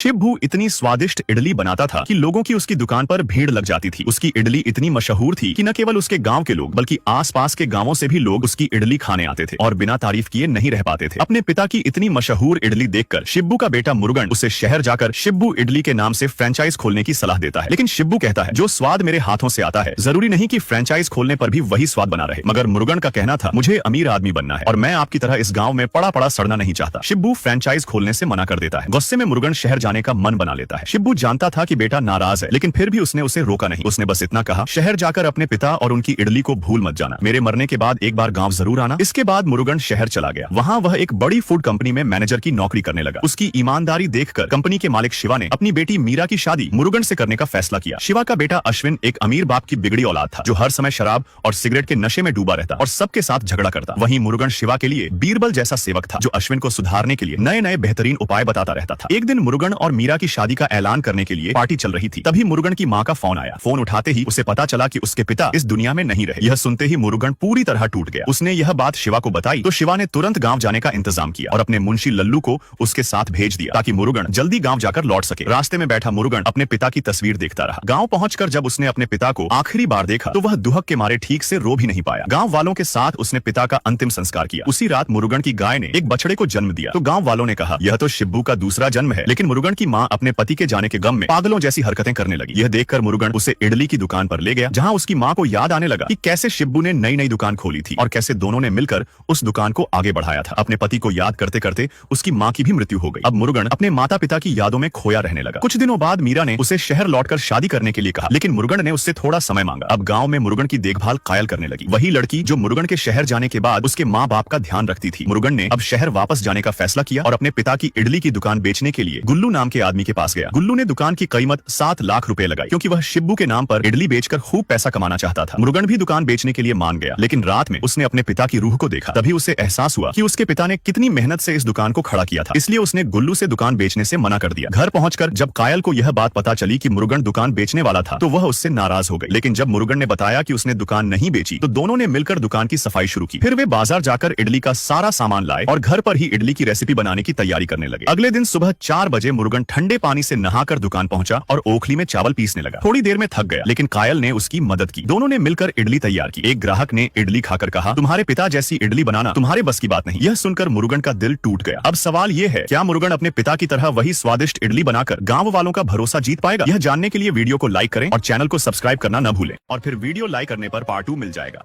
शिब्बू इतनी स्वादिष्ट इडली बनाता था कि लोगों की उसकी दुकान पर भीड़ लग जाती थी। उसकी इडली इतनी मशहूर थी कि न केवल उसके गांव के लोग बल्कि आसपास के गांवों से भी लोग उसकी इडली खाने आते थे और बिना तारीफ किए नहीं रह पाते थे। अपने पिता की इतनी मशहूर इडली देखकर शिब्बू का बेटा मुरुगन उसे शहर जाकर शिब्बू इडली के नाम से फ्रेंचाइज खोलने की सलाह देता है। लेकिन शिब्बू कहता है, जो स्वाद मेरे हाथों से आता है जरूरी नहीं कि फ्रेंचाइज खोलने पर भी वही स्वाद बना रहे। मगर मुरुगन का कहना था, मुझे अमीर आदमी बनना है और मैं आपकी तरह इस गाँव में पड़ा पड़ा सड़ना नहीं चाहता। शिब्बू फ्रेंचाइज खोलने से मना कर देता है। गुस्से में मुरुगन शहर जाने का मन बना लेता है। शिब्बू जानता था कि बेटा नाराज है, लेकिन फिर भी उसने उसे रोका नहीं। उसने बस इतना कहा, शहर जाकर अपने पिता और उनकी इडली को भूल मत जाना। मेरे मरने के बाद एक बार गांव जरूर आना। इसके बाद मुरुगन शहर चला गया। वहां वह एक बड़ी फूड कंपनी में मैनेजर की नौकरी करने लगा। उसकी ईमानदारी देखकर कंपनी के मालिक शिवा ने अपनी बेटी मीरा की शादी मुरुगन से करने का फैसला किया। शिवा का बेटा अश्विन एक अमीर बाप की बिगड़ी औलाद था, जो हर समय शराब और सिगरेट के नशे में डूबा रहता और सबके साथ झगड़ा करता। वहीं मुरुगन शिवा के लिए बीरबल जैसा सेवक था, जो अश्विन को सुधारने के लिए नए नए बेहतरीन उपाय बताता रहता था। एक दिन मुरुगन और मीरा की शादी का ऐलान करने के लिए पार्टी चल रही थी। तभी मुरुगन की मां का फोन आया। फोन उठाते ही उसे पता चला कि उसके पिता इस दुनिया में नहीं रहे। यह सुनते ही मुरुगन पूरी तरह टूट गया। उसने यह बात शिवा को बताई तो शिवा ने तुरंत गांव जाने का इंतजाम किया और अपने मुंशी लल्लू को उसके साथ भेज दिया ताकि मुरुगन जल्दी गांव जाकर लौट सके। रास्ते में बैठा मुरुगन अपने पिता की तस्वीर देखता रहा। गांव पहुंचकर जब उसने अपने पिता को आखिरी बार देखा तो वह दुहक के मारे ठीक से रो भी नहीं पाया। गांव वालों के साथ उसने पिता का अंतिम संस्कार किया। उसी रात मुरुगन की गाय ने एक बछड़े को जन्म दिया तो गांव वालों ने कहा, यह तो शिब्बू का दूसरा जन्म है। लेकिन मुरुगन की मां अपने पति के जाने के गम में पागलों जैसी हरकतें करने लगी। यह देखकर मुरुगन उसे इडली की दुकान पर ले गया, जहां उसकी मां को याद आने लगा कि कैसे शिब्बू ने नई नई दुकान खोली थी और कैसे दोनों ने मिलकर उस दुकान को आगे बढ़ाया था। अपने पति को याद करते करते उसकी मां की भी मृत्यु हो गई। अब मुरुगन अपने माता पिता की यादों में खोया रहने लगा। कुछ दिनों बाद मीरा ने उसे शहर लौटकर शादी करने के लिए कहा, लेकिन मुरुगन ने उससे थोड़ा समय मांगा। अब गांव में मुरुगन की देखभाल कायल करने लगी, वही लड़की जो मुरुगन के शहर जाने के बाद उसके माँ बाप का ध्यान रखती थी। मुरुगन ने अब शहर वापस जाने का फैसला किया और अपने पिता की इडली की दुकान बेचने के लिए गुल्लू नाम के आदमी के पास गया। गुल्लू ने दुकान की कीमत 7 लाख रुपए लगाई, क्योंकि वह शिब्बू के नाम पर इडली बेचकर खूब पैसा कमाना चाहता था। मुरुगन भी दुकान बेचने के लिए मान गया, लेकिन रात में उसने अपने पिता की रूह को देखा। तभी उसे एहसास हुआ कि उसके पिता ने कितनी मेहनत से इस दुकान को खड़ा किया था। इसलिए उसने गुल्लू से दुकान बेचने से मना कर दिया। घर पहुंचकर जब कायल को यह बात पता चली कि मुरुगन दुकान बेचने वाला था तो वह उससे नाराज हो गई। लेकिन जब मुरुगन ने बताया कि उसने दुकान नहीं बेची तो दोनों ने मिलकर दुकान की सफाई शुरू की। फिर वे बाजार जाकर इडली का सारा सामान लाए और घर पर ही इडली की रेसिपी बनाने की तैयारी करने लगे। अगले दिन सुबह 4 बजे मुरुगन ठंडे पानी से नहाकर दुकान पहुंचा और ओखली में चावल पीसने लगा। थोड़ी देर में थक गया, लेकिन कायल ने उसकी मदद की। दोनों ने मिलकर इडली तैयार की। एक ग्राहक ने इडली खाकर कहा, तुम्हारे पिता जैसी इडली बनाना तुम्हारे बस की बात नहीं। यह सुनकर मुरुगन का दिल टूट गया। अब सवाल यह है, क्या मुरुगन अपने पिता की तरह वही स्वादिष्ट इडली बनाकर गांव वालों का भरोसा जीत पाएगा? यह जानने के लिए वीडियो को लाइक करें और चैनल को सब्सक्राइब करना न भूलें। और फिर वीडियो लाइक करने पर पार्ट 2 मिल जाएगा।